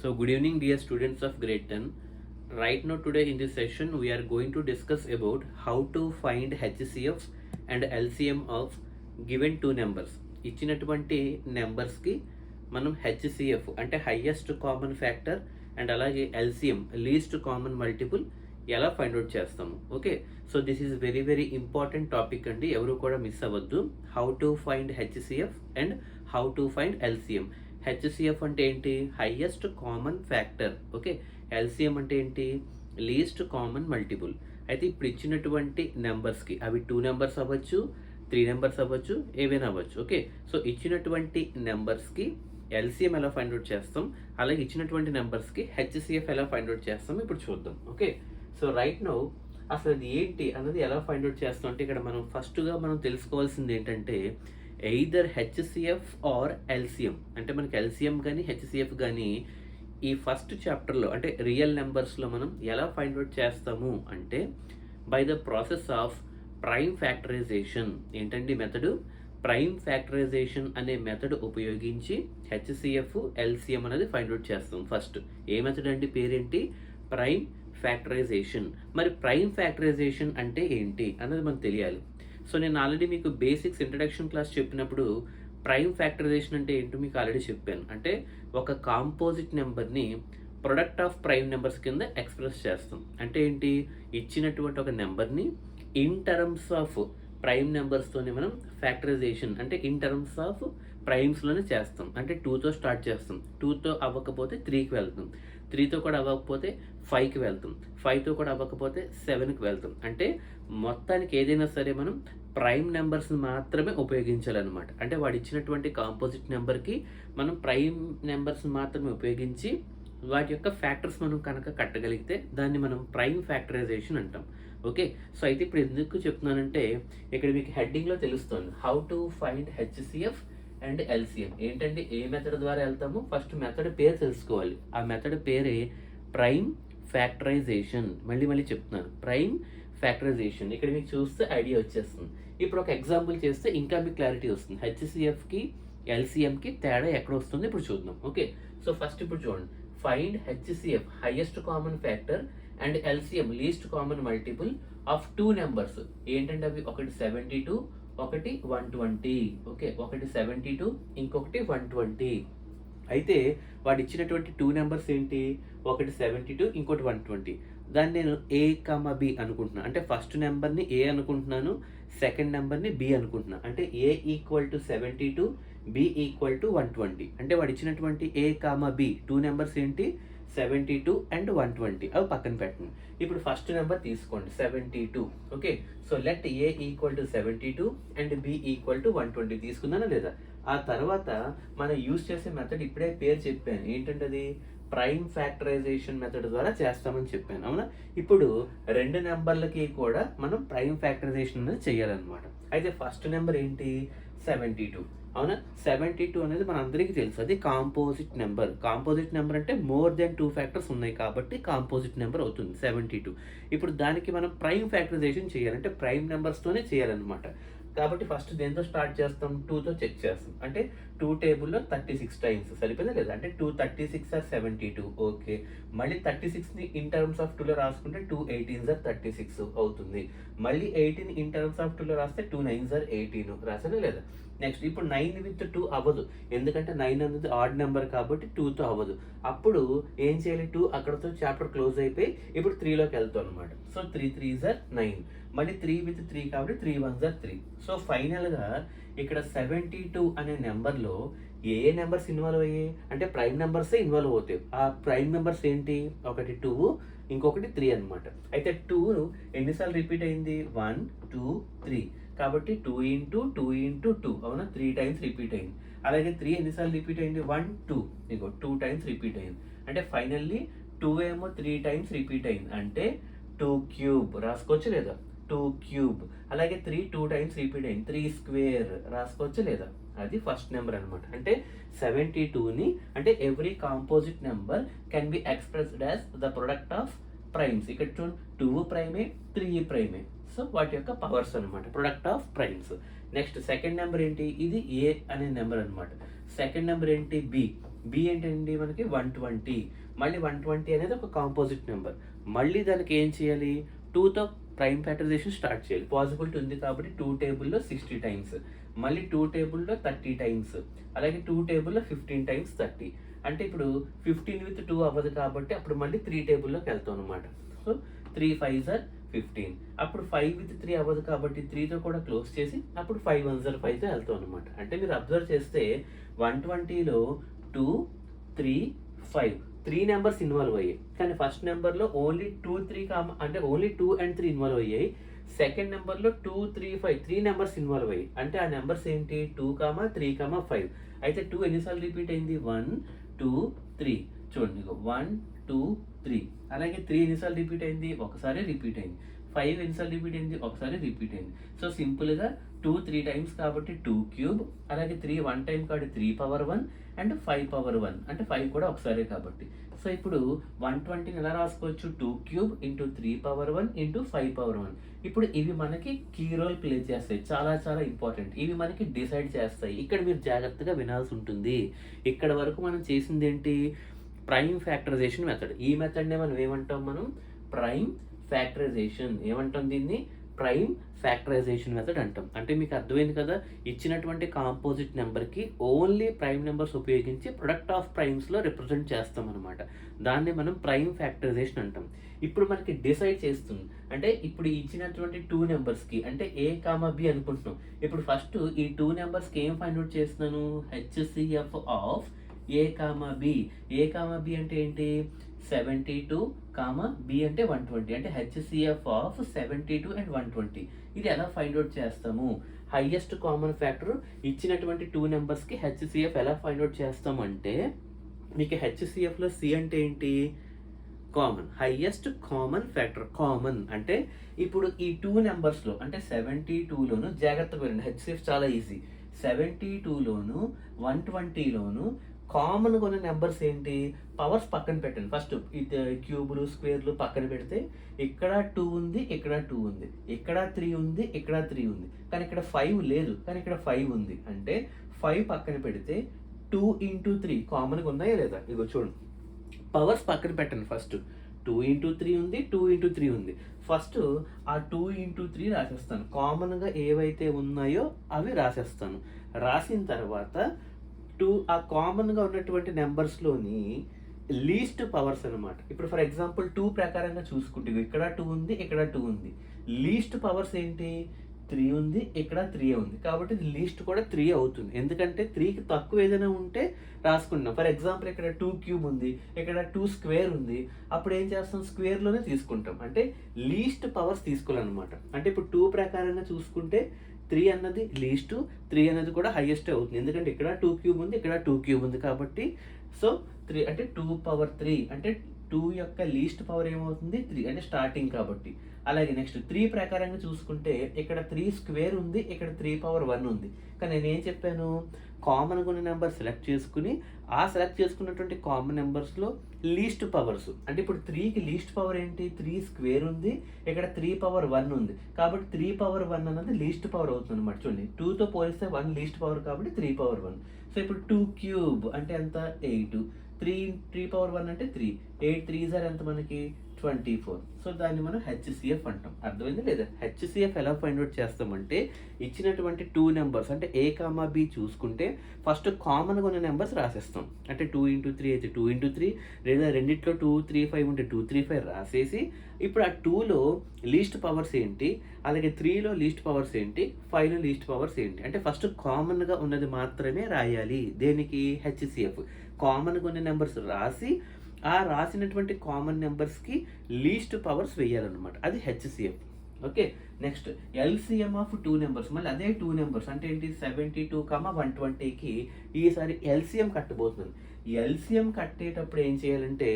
So good evening dear students of grade 10. Right now today in this session we are going to discuss about how to find HCF and LCM of given two numbers. ఇచ్చినటువంటి నెంబర్స్కి మనం HCF అంటే highest common factor and అలాగే LCM least common multiple ఎలా find out చేస్తాము. Okay, so this is very very important topic అండి, ఎవరు కూడా మిస్ అవ్వద్దు. How to find HCF and how to find LCM. HCF అంటే ఏంటి? Highest common factor. Okay, LCM అంటే ఏంటి? Least common multiple. అయితే ఇప్పుడు ఇచ్చినటువంటి నెంబర్స్కి అవి 2 నెంబర్స్ అవ్వచ్చు, 3 నెంబర్స్ అవ్వచ్చు, ఏవైనా అవ్వచ్చు. ఓకే, సో ఇచ్చినటువంటి నెంబర్స్కి ఎల్సిఎం ఎలా ఫైండ్ అవుట్ చేస్తాం, అలాగే ఇచ్చినటువంటి నెంబర్స్కి హెచ్సిఎఫ్ ఎలా ఫైండ్ అవుట్ చేస్తాం ఇప్పుడు చూద్దాం. ఓకే, సో రైట్ నౌ అసలు అది ఏంటి అన్నది ఎలా ఫైండ్ అవుట్ చేస్తాం అంటే ఇక్కడ మనం ఫస్ట్గా మనం తెలుసుకోవాల్సింది ఏంటంటే ఎయిదర్ హెచ్సిఎఫ్ ఆర్ ఎల్సిఎం. అంటే మనకి ఎల్సిఎం కానీ హెచ్సిఎఫ్ కానీ ఈ ఫస్ట్ చాప్టర్లో అంటే రియల్ నెంబర్స్లో మనం ఎలా ఫైండ్ అవుట్ చేస్తాము అంటే by the process of prime factorisation. ఏంటండి మెథడు? ప్రైమ్ ఫ్యాక్టరైజేషన్ అనే మెథడ్ ఉపయోగించి హెచ్సిఎఫ్ ఎల్సిఎం అనేది ఫైండ్ అవుట్ చేస్తాం. ఫస్ట్ ఏ మెథడ్ అండి? పేరేంటి? Prime factorisation. మరి ప్రైమ్ ఫ్యాక్టరైజేషన్ అంటే ఏంటి అన్నది మనకు తెలియాలి. సో నేను ఆల్రెడీ మీకు బేసిక్స్ ఇంట్రడక్షన్ క్లాస్ చెప్పినప్పుడు ప్రైమ్ ఫ్యాక్టరైజేషన్ అంటే ఏంటో మీకు ఆల్రెడీ చెప్పాను. అంటే ఒక కాంపోజిట్ నెంబర్ని ప్రొడక్ట్ ఆఫ్ ప్రైమ్ నెంబర్స్ కింద ఎక్స్ప్రెస్ చేస్తాం. అంటే ఏంటి? ఇచ్చినటువంటి ఒక నెంబర్ని ఇన్ టర్మ్స్ ఆఫ్ ప్రైమ్ నెంబర్స్తోనే మనం ఫ్యాక్టరైజేషన్ అంటే ఇన్ టర్మ్స్ ఆఫ్ ప్రైమ్స్లోనే చేస్తాం. అంటే 2తో స్టార్ట్ చేస్తాం, 2తో అవ్వకపోతే 3కి వెళ్తాం, 3తో కూడా అవ్వకపోతే 5కి వెళ్తాం, 5తో కూడా అవ్వకపోతే 7కి వెళ్తాం. అంటే మొత్తానికి ఏదైనా సరే మనం ప్రైమ్ నెంబర్స్ని మాత్రమే ఉపయోగించాలన్నమాట. అంటే వాడు ఇచ్చినటువంటి కాంపోజిట్ నెంబర్కి మనం ప్రైమ్ నెంబర్స్ని మాత్రమే ఉపయోగించి వాటి యొక్క ఫ్యాక్టర్స్ మనం కనుక కట్టగలిగితే దాన్ని మనం ప్రైమ్ ఫ్యాక్టరైజేషన్ అంటాం. ఓకే, సో అయితే ఇప్పుడు ఎందుకు చెప్తున్నానంటే ఇక్కడ మీకు హెడ్డింగ్లో తెలుస్తుంది how to find HCF and LCM. ఏంటంటే ఏ మెథడ్ ద్వారా వెళ్తాము? ఫస్ట్ మెథడ్ పేరు తెలుసుకోవాలి. ఆ మెథడ్ పేరే ప్రైమ్ ఫ్యాక్టరైజేషన్. మళ్ళీ చెప్తున్నాను, ప్రైమ్ ఫ్యాక్టరైజేషన్. ఇక్కడ మీకు చూస్తే ఐడియా వచ్చేస్తుంది. ఇప్పుడు ఒక ఎగ్జాంపుల్ చేస్తే ఇంకా మీకు క్లారిటీ వస్తుంది. హెచ్సిఎఫ్కి ఎల్సిఎంకి తేడా ఎక్కడ వస్తుంది ఇప్పుడు చూద్దాం. ఓకే, సో ఫస్ట్ ఇప్పుడు చూడండి, find HCF highest common factor and LCM least common multiple of 2 numbers. ఏంటంటే అవి ఒకటి 72, ఒకటి 120. ఓకే, ఒకటి 72, ఇంకొకటి 120. అయితే వాడు ఇచ్చినటువంటి 2 నెంబర్స్ ఏంటి? ఒకటి 72, ఇంకోటి 120. దాన్ని నేను ఏ కమ బి అనుకుంటున్నాను. అంటే ఫస్ట్ నెంబర్ని ఏ అనుకుంటున్నాను, సెకండ్ నెంబర్ని బి అనుకుంటున్నాను. అంటే A equal to 72, B equal to 120. అంటే వాడు ఇచ్చినటువంటి ఏ కామ బి 2 నెంబర్స్ ఏంటి? 72 అండ్ 120. అవి పక్కన పెట్టండి. ఇప్పుడు ఫస్ట్ నెంబర్ తీసుకోండి 72. Okay, so let A equal to 72 and B equal to 120 తీసుకున్నానా లేదా? ఆ తర్వాత మనం యూజ్ చేసే మెథడ్ ఇప్పుడే పేరు చెప్పాను. ఏంటంటే అది ప్రైమ్ ఫ్యాక్టరైజేషన్ మెథడ్ ద్వారా చేస్తామని చెప్పాను, అవునా? ఇప్పుడు 2 నెంబర్లకి కూడా మనం ప్రైమ్ ఫ్యాక్టరైజేషన్ అనేది చేయాలన్నమాట. అయితే ఫస్ట్ నెంబర్ ఏంటి? 72, అవునా? 72 అనేది మన అందరికీ తెలుసు, అది కాంపోజిట్ నెంబర్. కాంపోజిట్ నెంబర్ అంటే మోర్ దెన్ 2 ఫ్యాక్టర్స్ ఉన్నాయి కాబట్టి కాంపోజిట్ నెంబర్ అవుతుంది 72. ఇప్పుడు దానికి మనం ప్రైమ్ ఫ్యాక్టరైజేషన్ చేయాలంటే ప్రైమ్ నెంబర్స్తోనే చేయాలన్నమాట. కాబట్టి ఫస్ట్ దేంతో స్టార్ట్ చేస్తాం? 2తో చెక్ చేస్తాం. అంటే 2 టేబుల్లో 36 టైమ్స్ సరిపోయిందా లేదా? అంటే 236 ఆర్ 72. ఓకే, మళ్ళీ 36ని ఇన్ టర్మ్స్ ఆఫ్ 2లో రాసుకుంటే 2 18s ఆర్ 36 అవుతుంది. మళ్ళీ 18 ఇన్ టర్మ్స్ ఆఫ్ 2లో రాస్తే 2 9s ఆర్ 18. రాసానా లేదా? నెక్స్ట్ ఇప్పుడు 9 విత్ 2 అవ్వదు, ఎందుకంటే 9 అనేది ఆడ్ నెంబర్ కాబట్టి 2తో అవ్వదు. అప్పుడు ఏం చేయాలి? 2 అక్కడతో చాప్టర్ క్లోజ్ అయిపోయి ఇప్పుడు 3లోకి వెళ్తాం అనమాట. So 3 3s are 9. మళ్ళీ 3 విత్ 3 కాబట్టి 3 1s ఆర్ 3. సో ఫైనల్గా ఇక్కడ 72 అనే నెంబర్లో ఏ నెంబర్స్ ఇన్వాల్వ్ అయ్యాయి అంటే ప్రైమ్ నెంబర్సే ఇన్వాల్వ్ అవుతాయి. ఆ ప్రైమ్ నెంబర్స్ ఏంటి? ఒకటి 2, ఇంకొకటి 3 అనమాట. అయితే 2 ఎన్నిసార్లు రిపీట్ అయింది? 1 2 3. కాబట్టి 2 ఇంటూ 2 ఇంటూ 2, అవునా? 3 టైమ్స్ రిపీట్ అయింది. అలాగే 3 ఎన్నిసార్లు రిపీట్ అయింది? 1 2, ఇగో 2 టైమ్స్ రిపీట్ అయింది. అంటే ఫైనల్లీ 2 ఏమో 3 టైమ్స్ రిపీట్ అయింది, అంటే 2 క్యూబ్. రాసుకోవచ్చు లేదా? 2 క్యూబ్. అలాగే 3 2 టైమ్స్ రిపీట్ అయింది, 3 స్క్వేర్. రాసుకోవచ్చు లేదా? అది ఫస్ట్ నెంబర్ అనమాట. అంటే 72ని అంటే every composite number can be expressed as the product of primes. ఇక్కడ చూడండి 2 ప్రైమే 3 ప్రైమే. సో వాటి యొక్క పవర్స్ అనమాట, product of primes. Next second number ఏంటి? ఇది ఏ అనే నెంబర్ అనమాట. సెకండ్ నెంబర్ ఏంటి? బి. బి ఏంటండి మనకి 120. మళ్ళీ 120 అనేది ఒక కాంపోజిట్ నెంబర్. మళ్ళీ దానికి ఏం చేయాలి, 2తో ప్రైమ్ ఫ్యాక్టరైజేషన్ స్టార్ట్ చేయాలి. పాసిబిలిటీ ఉంది కాబట్టి 2 టేబుల్లో 60 టైమ్స్, మళ్ళీ 2 టేబుల్లో 30 టైమ్స్, అలాగే 2 టేబుల్లో 15 టైమ్స్ 30. అంటే ఇప్పుడు 15 with 2 అవ్వదు కాబట్టి అప్పుడు మళ్ళీ 3 టేబుల్లోకి వెళ్తాం అనమాట. So 3 5s are 15. అప్పుడు 5 with 3 అవ్వదు కాబట్టి 3తో కూడా క్లోజ్ చేసి అప్పుడు 5 1s are 5తో వెళ్తాం అనమాట. అంటే మీరు అబ్జర్వ్ చేస్తే 120లో 2 3 5 3 నెంబర్స్ ఇన్వాల్వ్ అయ్యాయి. కానీ ఫస్ట్ నెంబర్లో ఓన్లీ 2 3 అంటే ఓన్లీ 2 and 3 ఇన్వాల్వ్ అయ్యాయి. సెకండ్ నెంబర్లో 2 3 5 3 నెంబర్స్ ఇన్వాల్వ్ అయ్యాయి. అంటే ఆ నెంబర్స్ ఏంటి, 2 3 5. అయితే 2 ఎన్నిసార్లు రిపీట్ అయింది, 1 2 3. చూడండి 1 2 3. అలాగే 3 ఎన్నిసార్లు రిపీట్ అయింది, ఒకసారి రిపీట్ అయింది. 5 ఎన్నిసార్లు రిపీట్ అయింది, ఒకసారి రిపీట్ అయింది. సో సింపుల్గా 2 3 టైమ్స్ కాబట్టి 2 క్యూబ్, అలాగే 3 1 టైం కాబట్టి 3 power 1 అండ్ 5 power 1 అంటే 5 కూడా ఒకసారి కాబట్టి. సో ఇప్పుడు 120ని ఎలా రాసుకోవచ్చు, 2 cube into 3 power 1 into 5 power 1. ఇప్పుడు ఇవి మనకి కీ రోల్ ప్లే చేస్తాయి, చాలా చాలా ఇంపార్టెంట్. ఇవి మనకి డిసైడ్ చేస్తాయి. ఇక్కడ మీరు జాగ్రత్తగా వినాల్సి ఉంటుంది. ఇక్కడ వరకు మనం చేసింది ఏంటి, ప్రైమ్ ఫ్యాక్టరైజేషన్ మెథడ్. ఈ మెథడ్నే మనం ఏమంటాం, మనం ప్రైమ్ ఫ్యాక్టరైజేషన్ ఏమంటాం, దీన్ని ప్రైమ్ ఫ్యాక్టరైజేషన్ మెథడ్ అంటాం. అంటే మీకు అర్థమైంది కదా, ఇచ్చినటువంటి కాంపోజిట్ నెంబర్కి ఓన్లీ ప్రైమ్ నెంబర్స్ ఉపయోగించి ప్రొడక్ట్ ఆఫ్ ప్రైమ్స్లో రిప్రజెంట్ చేస్తాం అనమాట. దాన్ని మనం ప్రైమ్ ఫ్యాక్టరైజేషన్ అంటాం. ఇప్పుడు మనకి డిసైడ్ చేస్తుంది, అంటే ఇప్పుడు ఇచ్చినటువంటి 2 నెంబర్స్కి అంటే A, B అనుకుంటున్నాం. ఇప్పుడు ఫస్ట్ ఈ 2 నెంబర్స్కి ఏం ఫైండ్ అవుట్ చేస్తున్నాను, HCF of A, B. A, B అంటే ఏంటి, 72, B అంటే 120. అంటే HCF ఆఫ్ 72 and 120. ఇది ఎలా ఫైండ్ అవుట్ చేస్తాము, హైయెస్ట్ కామన్ ఫ్యాక్టర్ ఇచ్చినటువంటి 2 నెంబర్స్కి HCF ఎలా ఫైండ్ అవుట్ చేస్తాము అంటే, మీకు HCFలో C అంటే ఏంటి, common, highest common factor. Common అంటే ఇప్పుడు ఈ 2 నెంబర్స్లో అంటే 72లోను, జాగ్రత్తగా వినండి, HCF చాలా ఈజీ. 72లోను 120లోను కామన్గా ఉన్న నెంబర్స్ ఏంటి, పవర్స్ పక్కన పెట్టండి. ఫస్ట్ క్యూబులు స్క్వేర్లు పక్కన పెడితే ఇక్కడ 2 ఉంది, ఇక్కడ 2 ఉంది, ఇక్కడ 3 ఉంది, ఇక్కడ 3 ఉంది, కానీ ఇక్కడ 5 లేదు, కానీ ఇక్కడ 5 ఉంది. అంటే 5 పక్కన పెడితే 2 into 3 కామన్గా ఉన్నాయా లేదా, ఇగో చూడండి. పవర్స్ పక్కన పెట్టండి. ఫస్ట్ 2 into 3 ఉంది, 2 into 3 ఉంది. ఫస్ట్ ఆ 2 into 3 రాసేస్తాను, కామన్గా ఏవైతే ఉన్నాయో అవి రాసేస్తాను. రాసిన తర్వాత 2 ఆ కామన్గా ఉన్నటువంటి నెంబర్స్లోని లీస్ట్ పవర్స్ అనమాట. ఇప్పుడు ఫర్ ఎగ్జాంపుల్ 2 ప్రకారంగా చూసుకుంటే ఇక్కడ 2 ఉంది, ఇక్కడ 2 ఉంది. లీస్ట్ పవర్స్ ఏంటి, 3 ఉంది, ఇక్కడ 3 ఉంది. కాబట్టి ఇది లీస్ట్ కూడా 3 అవుతుంది. ఎందుకంటే 3కి తక్కువ ఏదైనా ఉంటే రాసుకుంటాం. ఫర్ ఎగ్జాంపుల్ ఇక్కడ 2 క్యూబ్ ఉంది, ఇక్కడ 2 స్క్వేర్ ఉంది. అప్పుడు ఏం చేస్తాం, స్క్వేర్లోనే తీసుకుంటాం. అంటే లీస్ట్ పవర్స్ తీసుకోవాలన్నమాట. అంటే ఇప్పుడు 2 ప్రకారంగా చూసుకుంటే 3 అన్నది లీస్ట్, 3 అనేది కూడా హైయెస్ట్ అవుతుంది. ఎందుకంటే ఇక్కడ 2 క్యూబ్ ఉంది, ఇక్కడ 2 క్యూబ్ ఉంది కాబట్టి. సో 3 అంటే 2 power 3 అంటే 2 యొక్క లీస్ట్ పవర్ ఏమవుతుంది, 3 అంటే స్టార్టింగ్ కాబట్టి. అలాగే నెక్స్ట్ 3 ప్రకారంగా చూసుకుంటే ఇక్కడ 3 స్క్వేర్ ఉంది, ఇక్కడ 3 power 1 ఉంది. కానీ నేను ఏం చెప్పాను, కామన్గా ఉన్న నెంబర్ సెలెక్ట్ చేసుకుని ఆ సెలెక్ట్ చేసుకున్నటువంటి కామన్ నెంబర్స్లో లీస్ట్ పవర్స్. అంటే ఇప్పుడు 3కి లీస్ట్ పవర్ ఏంటి, 3 స్క్వేర్ ఉంది, ఇక్కడ 3 power 1 ఉంది. కాబట్టి 3 power 1 అన్నది లీస్ట్ పవర్ అవుతుంది అనమాట. చూడండి 2తో పోలిస్తే 1 లీస్ట్ పవర్ కాబట్టి 3 power 1. సో ఇప్పుడు 2 క్యూబ్ అంటే ఎంత, 8. 3 power 1 అంటే 3. 8 3s are ఎంత మనకి, 24. సో దాన్ని మనం HCF అంటాం. అర్థమైంది లేదా, HCF ఎలా ఫైండ్ అవుట్ చేస్తామంటే ఇచ్చినటువంటి 2 నెంబర్స్ అంటే A, B చూసుకుంటే ఫస్ట్ కామన్గా ఉన్న నెంబర్స్ రాసేస్తాం. అంటే 2 into 3 అయితే 2 into 3, లేదా రెండిట్లో 2 3 5 ఉంటే 2 3 5 రాసేసి ఇప్పుడు ఆ 2లో లీస్ట్ పవర్స్ ఏంటి, అలాగే 3లో లీస్ట్ పవర్స్ ఏంటి, 5లో లీస్ట్ పవర్స్ ఏంటి. అంటే ఫస్ట్ కామన్గా ఉన్నది మాత్రమే రాయాలి. దేనికి, HCF. కామన్గా ఉన్న నెంబర్స్ రాసి ఆ రాసినటువంటి కామన్ నెంబర్స్కి లీస్ట్ పవర్స్ వేయాలన్నమాట. అది HCF. Okay. Next LCM of 2 numbers. మళ్ళీ అదే 2 నెంబర్స్ అంటే ఏంటి, 72, 120కి ఈసారి LCM కట్టబోతున్నాను. LCM కట్టేటప్పుడు ఏం చేయాలంటే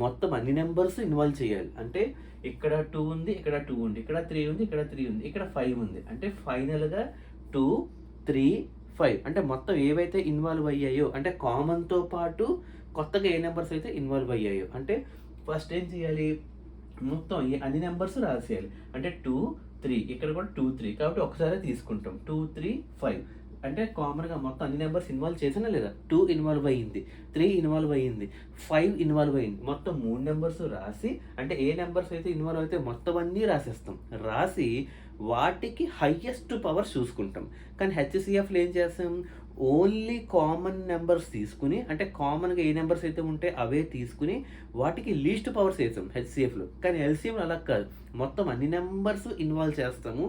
మొత్తం అన్ని నెంబర్స్ ఇన్వాల్వ్ చేయాలి. అంటే ఇక్కడ 2 ఉంది, ఇక్కడ 2 ఉంది, ఇక్కడ 3 ఉంది, ఇక్కడ 3 ఉంది, ఇక్కడ 5 ఉంది. అంటే ఫైనల్గా 2 3 5 అంటే మొత్తం ఏవైతే ఇన్వాల్వ్ అయ్యాయో, అంటే కామన్తో పాటు కొత్తగా ఏ నెంబర్స్ అయితే ఇన్వాల్వ్ అయ్యాయో, అంటే ఫస్ట్ ఏం చేయాలి, మొత్తం అన్ని నెంబర్స్ రాసేయాలి. అంటే 2 3, ఇక్కడ కూడా 2 3 కాబట్టి ఒకసారి తీసుకుంటాం. 2 3 5 అంటే కామన్గా మొత్తం అన్ని నెంబర్స్ ఇన్వాల్వ్ చేసినా లేదా 2 ఇన్వాల్వ్ అయ్యింది, 3 ఇన్వాల్వ్ అయ్యింది, 5 ఇన్వాల్వ్ అయ్యింది, మొత్తం 3 నెంబర్స్ రాసి అంటే ఏ నెంబర్స్ అయితే ఇన్వాల్వ్ అయితే మొత్తం అన్నీ రాసేస్తాం. రాసి వాటికి హయ్యెస్ట్ పవర్ చూసుకుంటాం. కానీ హెచ్సిఎఫ్లో ఏం చేస్తాం, ఓన్లీ కామన్ నెంబర్స్ తీసుకుని అంటే కామన్గా ఏ నెంబర్స్ అయితే ఉంటే అవే తీసుకుని వాటికి లీస్ట్ పవర్స్ వేస్తాం హెచ్సిఎఫ్లో. కానీ ఎల్సిఎంలో అలా కాదు, మొత్తం అన్ని నెంబర్స్ ఇన్వాల్వ్ చేస్తాము.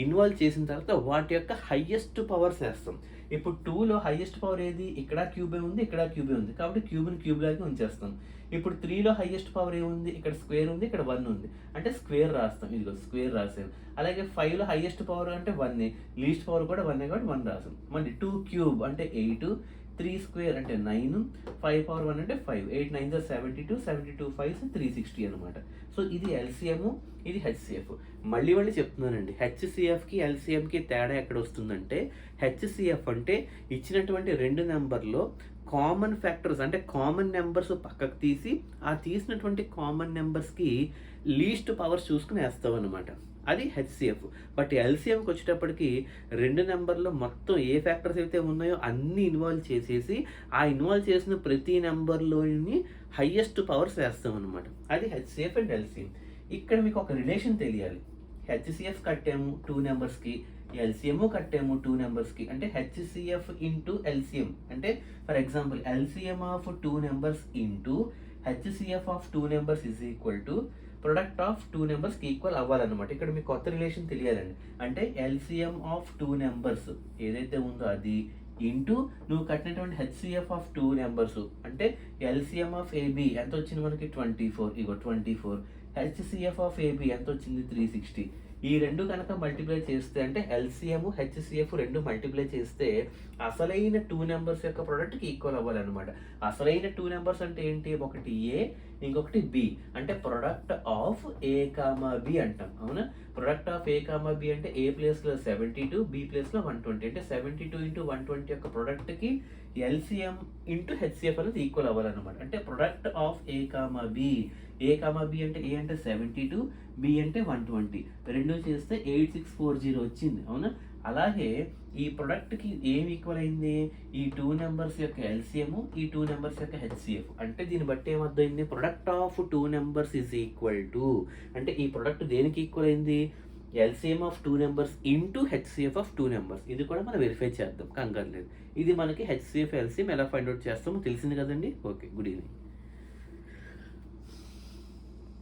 ఇన్వాల్వ్ చేసిన తర్వాత వాటి యొక్క హయ్యెస్ట్ పవర్స్ వేస్తాం. ఇప్పుడు 2లో హయ్యెస్ట్ పవర్ ఏది, ఇక్కడ క్యూబే ఉంది, ఇక్కడ క్యూబే ఉంది, కాబట్టి క్యూబ్ని క్యూబ్ లాగా ఉంచేస్తాం. ఇప్పుడు 3లో హయ్యెస్ట్ పవర్ ఏముంది, ఇక్కడ స్క్వేర్ ఉంది, ఇక్కడ 1 ఉంది, అంటే స్క్వేర్ రాస్తాం. ఇదిగో స్క్వేర్ రాసాను. అలాగే 5లో హయ్యెస్ట్ పవర్ అంటే 1, లీస్ట్ పవర్ కూడా 1 కాబట్టి 1 రాసాం. మళ్ళీ 2 క్యూబ్ అంటే 8, 3 స్క్వేర్ అంటే 9, 5 పవర్ 1 అంటే 5, 8 9 72, 72 5 360 అనమాట. సో ఇది ఎల్సిఎం, ఇది హెచ్సిఎఫ్. మళ్ళీ చెప్తున్నానండి, హెచ్సిఎఫ్కి ఎల్సిఎంకి తేడా ఎక్కడ వస్తుందంటే, హెచ్సిఎఫ్ అంటే ఇచ్చినటువంటి రెండు నెంబర్లో కామన్ ఫ్యాక్టర్స్ అంటే కామన్ నెంబర్స్ పక్కకు తీసి ఆ తీసినటువంటి కామన్ నెంబర్స్కి లీస్ట్ పవర్స్ చూసుకుని వేస్తాం అనమాట. అది హెచ్సిఎఫ్. బట్ ఎల్సిఎంకి వచ్చేటప్పటికి రెండు నెంబర్లో మొత్తం ఏ ఫ్యాక్టర్స్ అయితే ఉన్నాయో అన్నీ ఇన్వాల్వ్ చేసేసి ఆ ఇన్వాల్వ్ చేసిన ప్రతి నెంబర్లోని హయ్యెస్ట్ పవర్స్ వేస్తాం అనమాట. అది హెచ్సిఎఫ్ అండ్ ఎల్సిఎం. ఇక్కడ మీకు ఒక రిలేషన్ తెలియాలి. హెచ్సిఎఫ్ కట్టాము 2 నెంబర్స్కి, ఎల్సిఎం కట్టాము 2 నెంబర్స్కి. అంటే హెచ్సిఎఫ్ ఇంటూ ఎల్సిఎం అంటే for example LCM of 2 numbers into HCF of 2 numbers is equal to product of 2 నెంబర్స్కి ఈక్వల్ అవ్వాలన్నమాట. ఇక్కడ మీకు కొత్త రిలేషన్ తెలియాలండి. అంటే ఎల్సిఎం ఆఫ్ 2 నెంబర్స్ ఏదైతే ఉందో అది ఇంటూ నువ్వు కట్టినటువంటి హెచ్సిఎఫ్ ఆఫ్ 2 నెంబర్స్ అంటే ఎల్సిఎం ఆఫ్ ఏబి ఎంత వచ్చింది మనకి 24, ఇగో 24. హెచ్సిఎఫ్ ఆఫ్ ఏబి ఎంత వచ్చింది 360. ఈ రెండు కనుక మల్టిప్లై చేస్తే అంటే ఎల్సిఎం హెచ్సిఎఫ్ రెండు మల్టిప్లై చేస్తే అసలైన 2 నెంబర్స్ యొక్క ప్రోడక్ట్కి ఈక్వల్ అవ్వాలన్నమాట. అసలైన 2 నెంబర్స్ అంటే ఏంటి, ఒకటి ఏ ఇంకొకటి బి, అంటే product of A comma B అంటాం. అవునా, product of A comma B అంటే ఏ ప్లేస్లో 72, బి ప్లేస్లో 120. అంటే 72 ఇంటూ 120 యొక్క ప్రోడక్ట్కి ఎల్సిఎం ఇంటూ హెచ్సిఎఫ్ అనేది ఈక్వల్ అవ్వాలన్నమాట. అంటే product of A comma B, A comma B అంటే ఏ అంటే 72, బి అంటే 120, రెండు చేస్తే 8640 వచ్చింది. అవునా, అలాగే ఈ ప్రొడక్ట్కి ఏం ఈక్వల్ అయింది, ఈ 2 నెంబర్స్ యొక్క ఎల్సిఎం, ఈ 2 నెంబర్స్ యొక్క హెచ్సిఎఫ్. అంటే దీన్ని బట్టి ఏమర్థమైంది, product of 2 numbers is equal to అంటే ఈ ప్రొడక్ట్ దేనికి ఈక్వల్ అయింది, LCM of 2 numbers into HCF of 2 numbers. ఇది కూడా మనం వెరిఫై చేద్దాం, కంగారు లేదు. ఇది మనకి హెచ్సిఎఫ్ ఎల్సిఎం ఎలా ఫైండ్ అవుట్ చేస్తామో తెలిసింది కదండి. Okay, good evening.